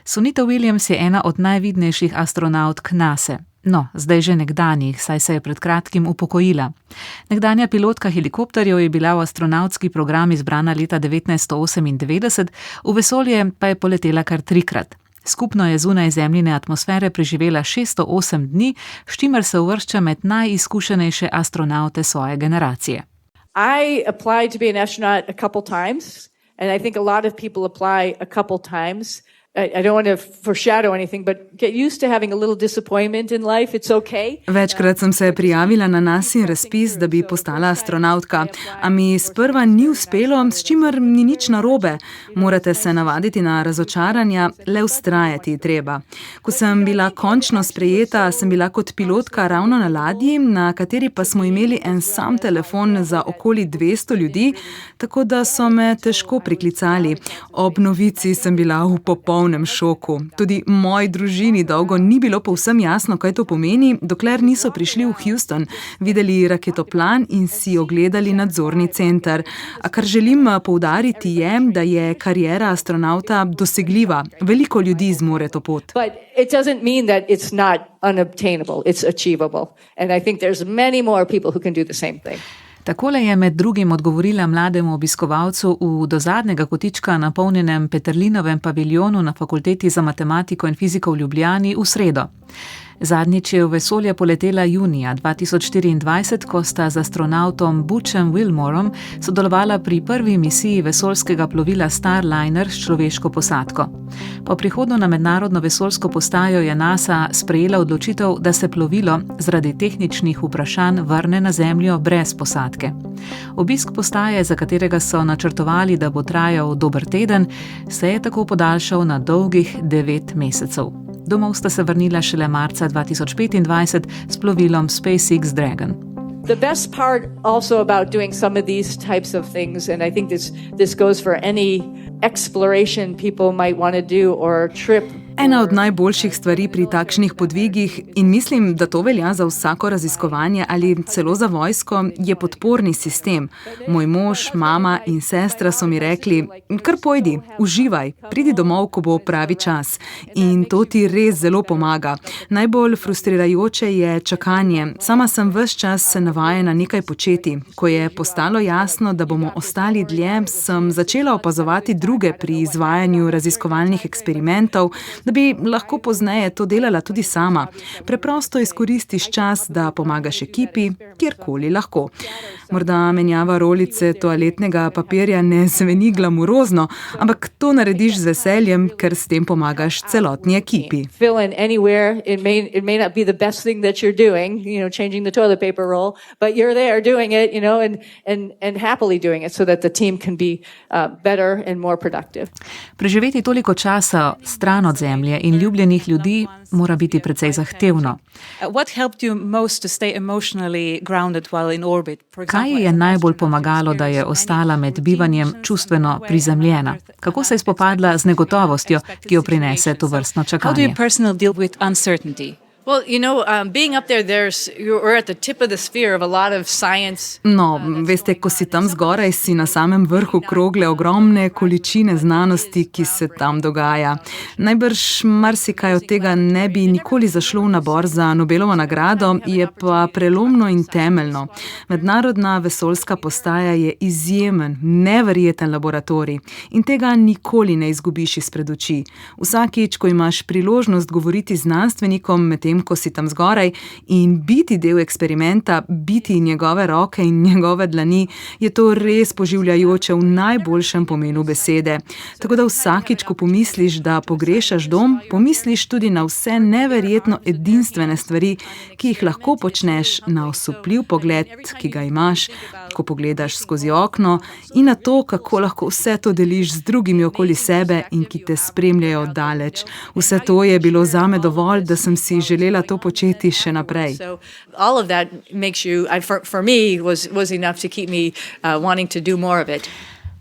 Sunita Williams je ena od najvidnejših astronautk NASA. No, zdaj že nekdanjih, saj se je pred kratkim upokojila. Nekdanja pilotka helikopterjev je bila v astronautski program izbrana leta 1998, v vesolje pa je poletela kar 3-krat. Skupno je zunaj Zemljine atmosfere preživela 608 dni, s čimer se uvršča med najizkušenejše astronaute svoje generacije. I applied to be an astronaut a couple times, and I think a lot of people apply a couple times. I don't want to foreshadow anything, but get used to having a little disappointment in life. It's okay. Večkrat sem se prijavila na NASIN razpis, da bi postala astronautka, a mi sprva ni uspelo, s čimer ni nič narobe. Morate se navaditi na razočaranja, le vztrajati treba. Ko sem bila končno sprejeta, sem bila kot pilotka ravno na ladji, na kateri pa smo imeli en sam telefon za okoli 200 ljudi, tako da so me težko priklicali. Ob novici sem bila v popolnem šoku. Tudi moji družini dolgo ni bilo povsem jasno, kaj to pomeni, dokler niso prišli v Houston, videli raketoplan in si ogledali nadzorni center. A kar želim poudariti je, da je kariera astronauta dosegljiva. Veliko ljudi zmore to pot. But it doesn't mean that it's not unobtainable. It's achievable. And I think there's many more people who can do the same thing. Takole je med drugim odgovorila mlademu obiskovalcu v do zadnjega kotička napolnjenem Peterlinovem paviljonu na Fakulteti za matematiko in fiziko v Ljubljani v sredo. Zadnjič je v vesolje poletela junija 2024, ko sta z astronautom Butchem Wilmorom sodelovala pri prvi misiji vesoljskega plovila Starliner s človeško posadko. Po prihodu na mednarodno vesoljsko postajo je NASA sprejela odločitev, da se plovilo zaradi tehničnih vprašanj vrne na Zemljo brez posadke. Obisk postaje, za katerega so načrtovali, da bo trajal dober teden, se je tako podaljšal na dolgih 9 mesecev. Domov sta se vrnila šele marca 2025 s plovilom SpaceX Dragon. The best part also about doing some of these types of things, and I think this goes for any exploration people might want to do or trip. Ena od najboljših stvari pri takšnih podvigih, in mislim, da to velja za vsako raziskovanje ali celo za vojsko, je podporni sistem. Moj mož, mama in sestra so mi rekli, kar pojdi, uživaj, pridi domov, ko bo pravi čas. In to ti res zelo pomaga. Najbolj frustrirajoče je čakanje. Sama sem ves čas navajena nekaj početi. Ko je postalo jasno, da bomo ostali dlje, sem začela opazovati druge pri izvajanju raziskovalnih eksperimentov, da bi lahko pozneje to delala tudi sama. Preprosto izkoristiš čas, da pomagaš ekipi, kjerkoli lahko. Morda menjava rolice toaletnega papirja ne zveni glamurozno, ampak to narediš z veseljem, ker s tem pomagaš celotni ekipi. Fill in anywhere. It may not be the best thing that you're doing, changing the toilet paper roll, but you're there doing it, and happily doing it so that the team can be better and more productive. Preživeti toliko časa stran od Zemlje in ljubljenih ljudi mora biti precej zahtevno. Kaj je najbolj pomagalo, da je ostala med bivanjem čustveno prizemljena? Kako se je spopadla z negotovostjo, ki jo prinese tovrstno čakanje? Well, being up there, you're at the tip of the sphere of a lot of science. No, veste, ko si tam zgoraj, si na samem vrhu krogle ogromne količine znanosti, ki se tam dogaja. Najbrž marsikaj od tega ne bi nikoli zašlo v nabor za Nobelovo nagrado, je pa prelomno in temeljno. Mednarodna vesoljska postaja je izjemen, neverjeten laboratorij in tega nikoli ne izgubiš izpred oči. Vsakič, ko imaš priložnost govoriti z znanstvenikom, medtem ko si tam zgoraj in biti del eksperimenta, biti njegove roke in njegove dlani, je to res poživljajoče v najboljšem pomenu besede. Tako da vsakič, ko pomisliš, da pogrešaš dom, pomisliš tudi na vse neverjetno edinstvene stvari, ki jih lahko počneš, na osupljiv pogled, ki ga imaš, ko pogledaš skozi okno, in na to, kako lahko vse to deliš z drugimi okoli sebe in ki te spremljajo daleč. Vse to je bilo zame dovolj, da sem si želela to početi še naprej. So all of that makes you, for me, was enough to keep me wanting to do more of it.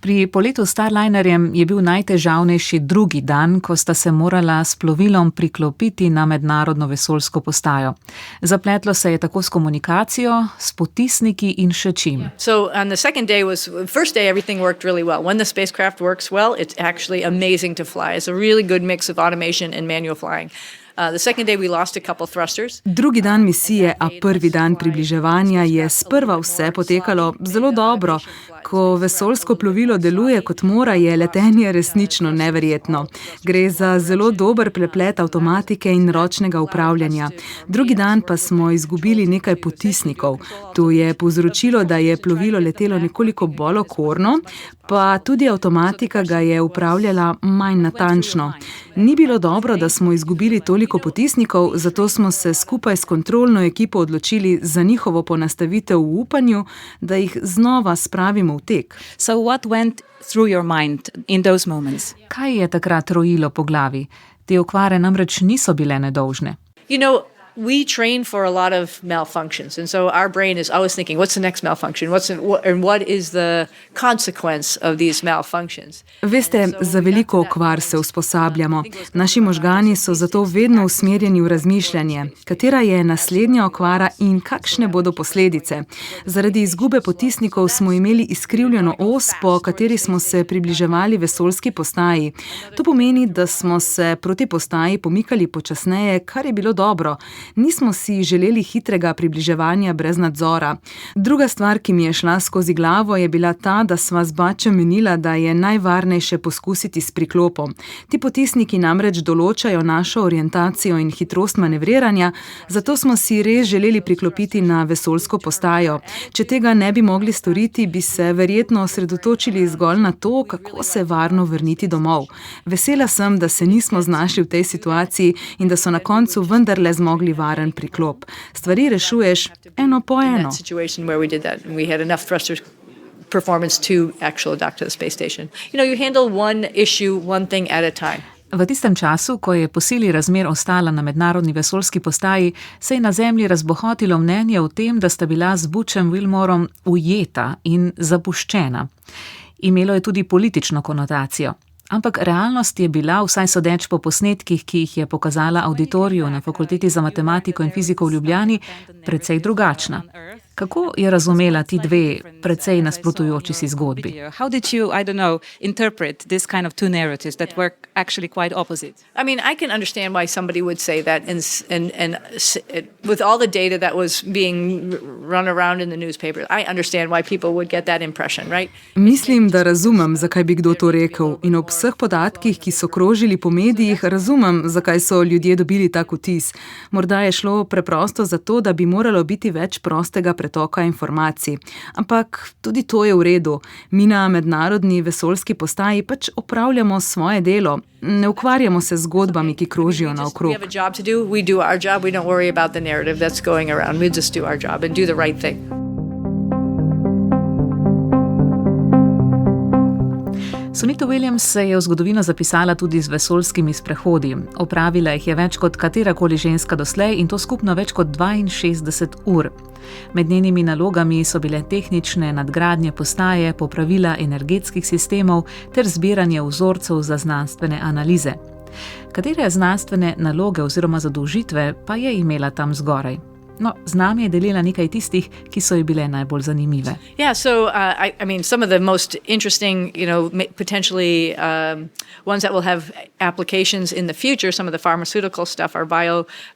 Pri poletu s Starlinerjem je bil najtežavnejši drugi dan, ko sta se morala s plovilom priklopiti na mednarodno vesoljsko postajo. Zapletlo se je tako s komunikacijo, s potisniki in še čim. So on the second day first day everything worked really well. When the spacecraft works well, it's actually amazing to fly. It's a really good mix of automation and manual flying. The second day we lost a couple thrusters. Drugi dan misije, a prvi dan približevanja je sprva vse potekalo zelo dobro. Ko vesoljsko plovilo deluje kot mora, je letenje resnično neverjetno. Gre za zelo dober preplet avtomatike in ročnega upravljanja. Drugi dan pa smo izgubili nekaj potisnikov. To je povzročilo, da je plovilo letelo nekoliko bolj okorno, pa tudi avtomatika ga je upravljala manj natančno. Ni bilo dobro, da smo izgubili toliko potisnikov, zato smo se skupaj s kontrolno ekipo odločili za njihovo ponastavitev v upanju, da jih znova spravimo v tek. So what went through your mind in those moments? Kaj je takrat rojilo po glavi? Te okvare namreč niso bile nedolžne. You know, we train for a lot of malfunctions, and so our brain is always thinking, what's the next malfunction? What is the consequence of these malfunctions? Veste, za veliko okvar se usposabljamo. Naši možgani so zato vedno usmerjeni v razmišljanje, katera je naslednja okvara in kakšne bodo posledice. Zaradi izgube potisnikov smo imeli izkrivljeno os, po kateri smo se približevali vesoljski postaji. To pomeni, da smo se proti postaji pomikali počasneje, kar je bilo dobro. Nismo si želeli hitrega približevanja brez nadzora. Druga stvar, ki mi je šla skozi glavo, je bila ta, da sva z bačem menila, da je najvarnejše poskusiti s priklopom. Ti potisniki namreč določajo našo orientacijo in hitrost manevriranja, zato smo si res želeli priklopiti na vesoljsko postajo. Če tega ne bi mogli storiti, bi se verjetno osredotočili zgolj na to, kako se varno vrniti domov. Vesela sem, da se nismo znašli v tej situaciji in da so na koncu vendarle zmogli varen priklop. Stvari rešuješ eno po eno. Performance to actually dock to the space station. You know, you handle one issue, one thing at a time. V tistem času, ko je po sili razmer ostala na mednarodni vesoljski postaji, se je na Zemlji razbohotilo mnenje o tem, da sta bila z Butchem Wilmorom ujeta in zapuščena. Imelo je tudi politično konotacijo. Ampak realnost je bila, vsaj sodeč po posnetkih, ki jih je pokazala auditoriju na Fakulteti za matematiko in fiziko v Ljubljani, precej drugačna. Kako je razumela ti dve precej nasprotujoči si zgodbi? How did you, interpret this kind of two narratives that were actually quite opposite? I mean, I can understand why somebody would say that, and with all the data that was being run around in the newspaper, I understand why people would get that impression, right? Mislim, da razumem, zakaj bi kdo to rekel, in ob vseh podatkih, ki so krožili po medijih, razumem, zakaj so ljudje dobili tak vtis. Morda je šlo preprosto zato, da bi moralo biti več prostega pretoka informacij. Ampak tudi to je v redu. Mi na mednarodni vesoljski postaji pač opravljamo svoje delo. Ne ukvarjamo se z zgodbami, ki krožijo naokrog. We have a job to do, we do our job, we don't worry about the narrative that's going around. We just do our job and do the right thing. Sunita Williams se je v zgodovino zapisala tudi z vesoljskimi sprehodi. Opravila jih je več kot katerakoli ženska doslej in to skupno več kot 62 ur. Med njenimi nalogami so bile tehnične nadgradnje postaje, popravila energetskih sistemov ter zbiranje vzorcev za znanstvene analize. Katere znanstvene naloge oziroma zadolžitve pa je imela tam zgoraj? No, z nami je delila nekaj tistih, ki so ji bile najbolj zanimive. Yeah, so I mean, some of the most interesting, potentially ones that will have applications in the future, some of the pharmaceutical stuff are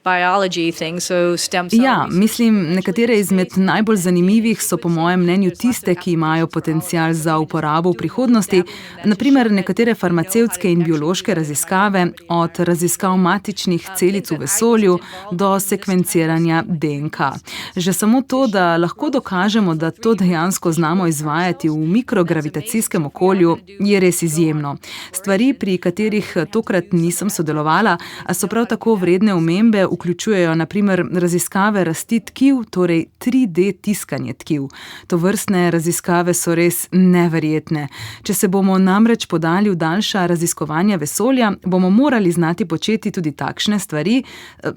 biology things, so stem cells. Ja, mislim, nekatere izmed najbolj zanimivih so po mojem mnenju tiste, ki imajo potencial za uporabo v prihodnosti, naprimer nekatere farmacevtske in biološke raziskave, od raziskav matičnih celic v vesolju do sekvenciranja DNK. Že samo to, da lahko dokažemo, da to dejansko znamo izvajati v mikrogravitacijskem okolju, je res izjemno. Stvari, pri katerih tokrat nisem sodelovala, a so prav tako vredne omembe, vključujejo naprimer raziskave rasti tkiv, torej 3D tiskanje tkiv. Tovrstne raziskave so res neverjetne. Če se bomo namreč podali v daljša raziskovanja vesolja, bomo morali znati početi tudi takšne stvari,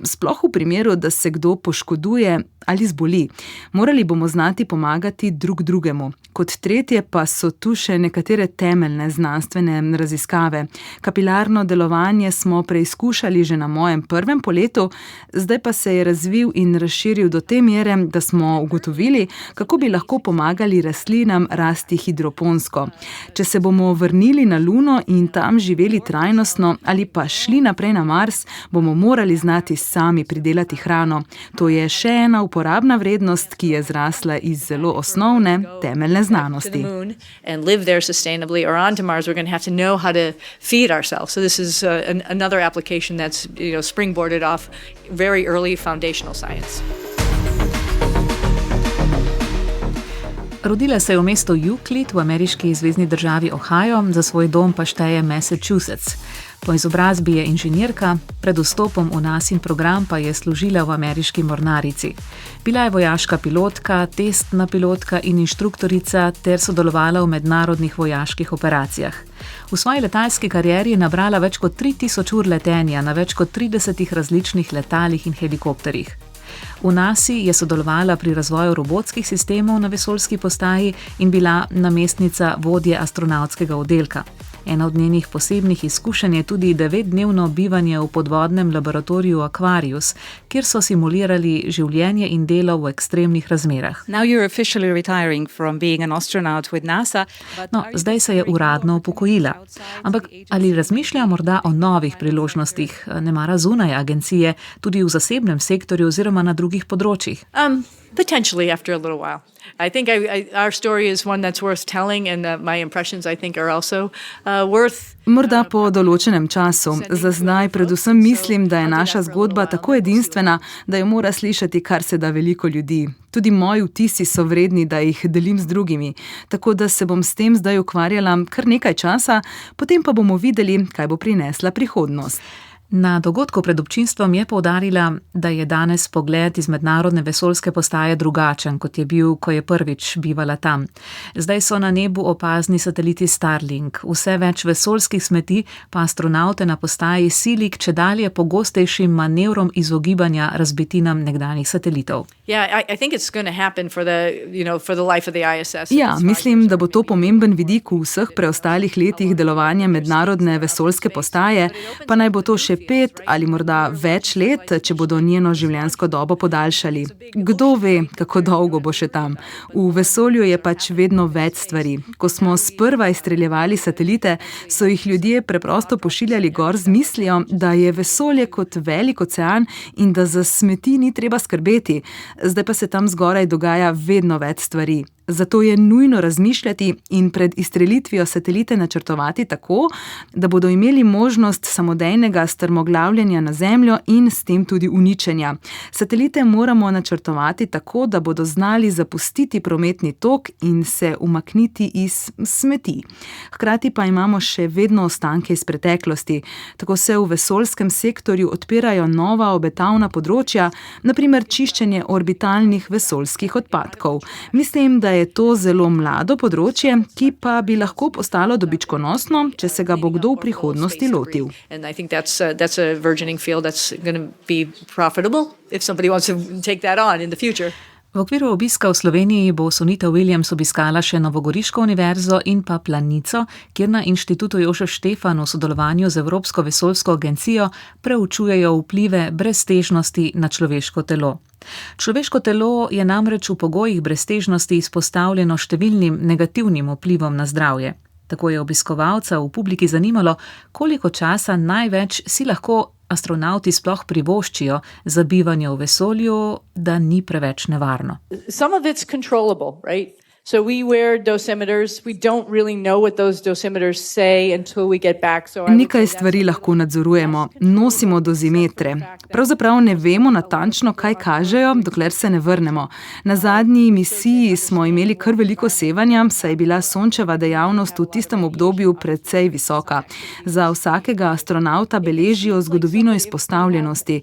sploh v primeru, da se kdo poškoduje poškoduje ali zboli. Morali bomo znati pomagati drug drugemu. Kot tretje pa so tu še nekatere temeljne znanstvene raziskave. Kapilarno delovanje smo preizkušali že na mojem prvem poletu, zdaj pa se je razvil in razširil do te mere, da smo ugotovili, kako bi lahko pomagali rastlinam rasti hidroponsko. Če se bomo vrnili na Luno in tam živeli trajnostno ali pa šli naprej na Mars, bomo morali znati sami pridelati hrano. To je še ena uporabna vrednost, ki je zrasla iz zelo osnovne, temeljne znanosti. And live there sustainably, or onto Mars, we're going to have to know how to feed ourselves. So this is another application that's springboarded off very early foundational science. Rodila se je v mestu Euclid v ameriški zvezni državi Ohio, za svoj dom pa šteje Massachusetts. Po izobrazbi je inženirka, pred vstopom v NASIN program pa je služila v ameriški mornarici. Bila je vojaška pilotka, testna pilotka in inštruktorica ter sodelovala v mednarodnih vojaških operacijah. V svoji letalski karieri je nabrala več kot 3000 ur letenja na več kot 30 različnih letalih in helikopterjih. V NASA je sodelovala pri razvoju robotskih sistemov na vesoljski postaji in bila namestnica vodje astronavtskega oddelka. Ena od njenih posebnih izkušenj je tudi 9-dnevno bivanje v podvodnem laboratoriju Aquarius, kjer so simulirali življenje in delo v ekstremnih razmerah. Now you're officially retiring from being an astronaut with NASA. No, zdaj se je uradno upokojila. Ampak ali razmišlja morda o novih priložnostih, nemara zunaj agencije, tudi v zasebnem sektorju oziroma na drugih področjih? Potentially after a little while. I think our story is one that's worth telling, and my impressions, I think, are also worth. Morda po določenem času. Za zdaj predvsem mislim, da je naša zgodba tako edinstvena, da jo mora slišati kar se da veliko ljudi. Tudi moji vtisi so vredni, da jih delim z drugimi. Tako da se bom s tem zdaj ukvarjala kar nekaj časa, potem pa bomo videli, kaj bo prinesla prihodnost. Na dogodku pred občinstvom je poudarila, da je danes pogled iz mednarodne vesoljske postaje drugačen, kot je bil, ko je prvič bivala tam. Zdaj so na nebu opazni sateliti Starlink, vse več vesoljskih smeti pa astronaute na postaji sili k čedalje pogostejšim manevrom izogibanja razbitinam nekdanjih satelitov. Ja, mislim, da bo to pomemben vidik v vseh preostalih letih delovanja mednarodne vesoljske postaje, pa naj bo to še 5 ali morda več let, če bodo njeno življenjsko dobo podaljšali. Kdo ve, kako dolgo bo še tam? V vesolju je pač vedno več stvari. Ko smo sprva izstreljevali satelite, so jih ljudje preprosto pošiljali gor z mislijo, da je vesolje kot velik ocean in da za smeti ni treba skrbeti. Zdaj pa se tam zgoraj dogaja vedno več stvari. Zato je nujno razmišljati in pred izstrelitvijo satelite načrtovati tako, da bodo imeli možnost samodejnega strmoglavljanja na Zemljo in s tem tudi uničenja. Satelite moramo načrtovati tako, da bodo znali zapustiti prometni tok in se umakniti iz smeti. Hkrati pa imamo še vedno ostanke iz preteklosti. Tako se v vesoljskem sektorju odpirajo nova obetavna področja, na primer čiščenje orbitalnih vesoljskih odpadkov. Mislim, da je to zelo mlado področje, ki pa bi lahko postalo dobičkonosno, če se ga bo kdo v prihodnosti lotil. V okviru obiska v Sloveniji bo Sunita Williams obiskala še Novogoriško univerzo in pa Planico, kjer na Inštitutu Jožef Štefan v sodelovanju z Evropsko vesoljsko agencijo preučujejo vplive breztežnosti na človeško telo. Človeško telo je namreč v pogojih breztežnosti izpostavljeno številnim negativnim vplivom na zdravje. Tako je obiskovalca v publiki zanimalo, koliko časa največ si lahko astronauti sploh privoščijo za bivanje v vesolju, da ni preveč nevarno. Some of it's controllable, right? So we wear dosimeters. We don't really know what those dosimeters say until we get back. Nekaj stvari lahko nadzorujemo. Nosimo dozimetre. Pravzaprav ne vemo natančno, kaj kažejo, dokler se ne vrnemo. Na zadnji misiji smo imeli kar veliko sevanja, saj je bila sončeva dejavnost v tistem obdobju precej visoka. Za vsakega astronauta beležijo zgodovino izpostavljenosti.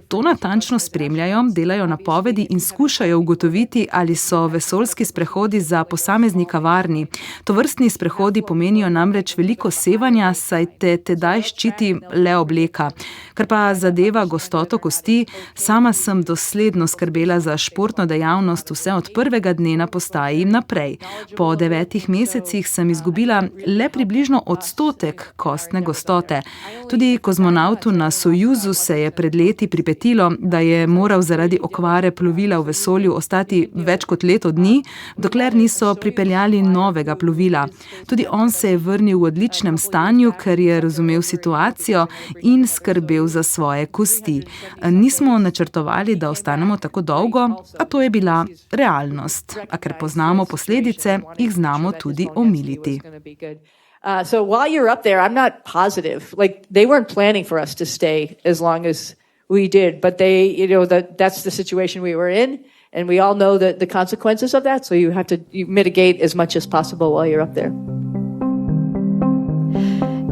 To natančno spremljajo, delajo napovedi in skušajo ugotoviti, ali so vesoljski sprehodi za posameznika varni. Tovrstni sprehodi pomenijo namreč veliko sevanja, saj te tedaj ščiti le obleka. Kar pa zadeva gostoto kosti, sama sem dosledno skrbela za športno dejavnost vse od prvega dne na postaji naprej. Po 9 mesecih sem izgubila le približno odstotek kostne gostote. Tudi kozmonavtu na Sojuzu se je pred leti pripetilo, da je moral zaradi okvare plovila v vesolju ostati več kot leto dni, dokler niso pripeljali novega plovila. Tudi on se je vrnil v odličnem stanju, ker je razumel situacijo in skrbel za svoje kosti. Nismo načrtovali, da ostanemo tako dolgo, a to je bila realnost. A ker poznamo posledice, jih znamo tudi omiliti. So while you're up there, I'm not positive. Like, they weren't planning for us to stay as long as we did, but that's the situation we were in, and we all know the consequences of that, so you mitigate as much as possible while you're up there.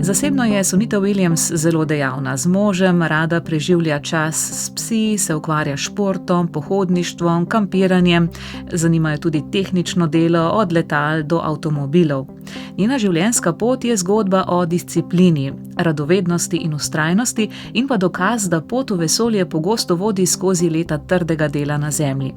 Zasebno je Sunita Williams zelo dejavna. Z možem rada preživlja čas s psi, se ukvarja s športom, pohodništvom, kampiranjem. Zanimajo tudi tehnično delo, od letal do avtomobilov. Njena življenjska pot je zgodba o disciplini, radovednosti in vztrajnosti in pa dokaz, da pot v vesolje pogosto vodi skozi leta trdega dela na Zemlji.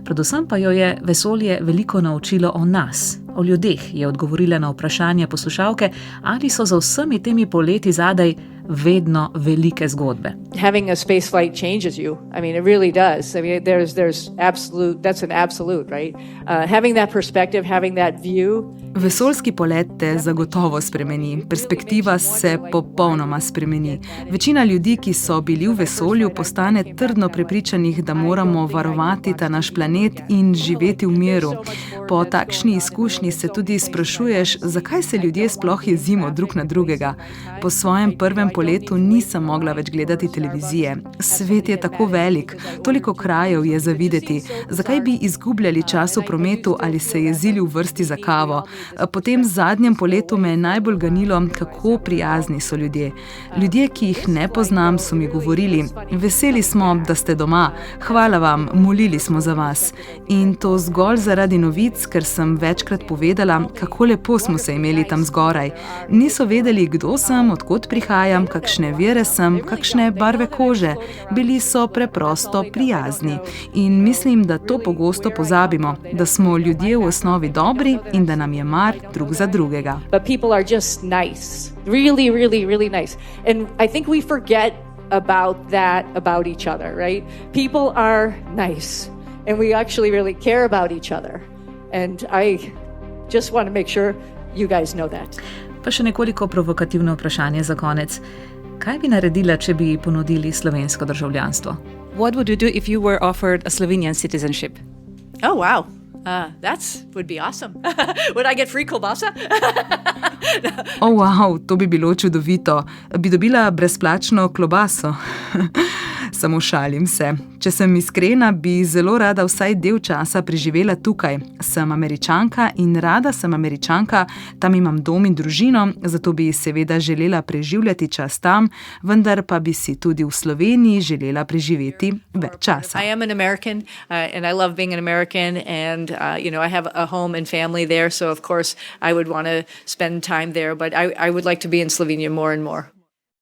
Predvsem pa jo je vesolje veliko naučilo o nas, o ljudeh, je odgovorila na vprašanje poslušalke, ali so za vsemi temi poleti zadaj vedno velike zgodbe. Having a space flight changes you. I mean, it really does. I mean, there's absolute, that's an absolute, right? Having that perspective, having that view. Vesoljski polet te zagotovo spremeni. Perspektiva se popolnoma spremeni. Večina ljudi, ki so bili v vesolju, postane trdno prepričanih, da moramo varovati ta naš planet in živeti v miru. Po takšni izkušnji se tudi sprašuješ, zakaj se ljudje sploh jezimo drug na drugega. Po svojem prvem poletu nisem mogla več gledati televizije. Svet je tako velik, toliko krajev je za videti. Zakaj bi izgubljali čas v prometu ali se jezili v vrsti za kavo? Po tem zadnjem poletu me je najbolj ganilo, kako prijazni so ljudje. Ljudje, ki jih ne poznam, so mi govorili: veseli smo, da ste doma, hvala vam, molili smo za vas. In to zgolj zaradi novic, ker sem večkrat povedala, kako lepo smo se imeli tam zgoraj. Niso vedeli, kdo sem, odkot prihajam, kakšne vere sem, kakšne barve kože. Bili so preprosto prijazni. In mislim, da to pogosto pozabimo, da smo ljudje v osnovi dobri in da nam je mar drug za drugega. But people are just nice. Really, really, really nice. And I think we forget about that about each other, right? People are nice. And we actually really care about each other. And I just want to make sure you guys know that. Pa še nekoliko provokativno vprašanje za konec. Kaj bi naredila, če bi ponudili slovensko državljanstvo? What would you do if you were offered a Slovenian citizenship? Oh, wow. That would be awesome. Would I get free kielbasa? Oh, wow, to bi bilo čudovito. Bi dobila brezplačno klobaso? Samo šalim se. Če sem iskrena, bi zelo rada vsaj del časa preživela tukaj. Sem Američanka in rada sem Američanka, tam imam dom in družino, zato bi seveda želela preživljati čas tam, vendar pa bi si tudi v Sloveniji želela preživeti več časa. I am an American and I love being an American and I have a home and family there, so of course I would want to spend time there, but I would like to be in Slovenia more and more.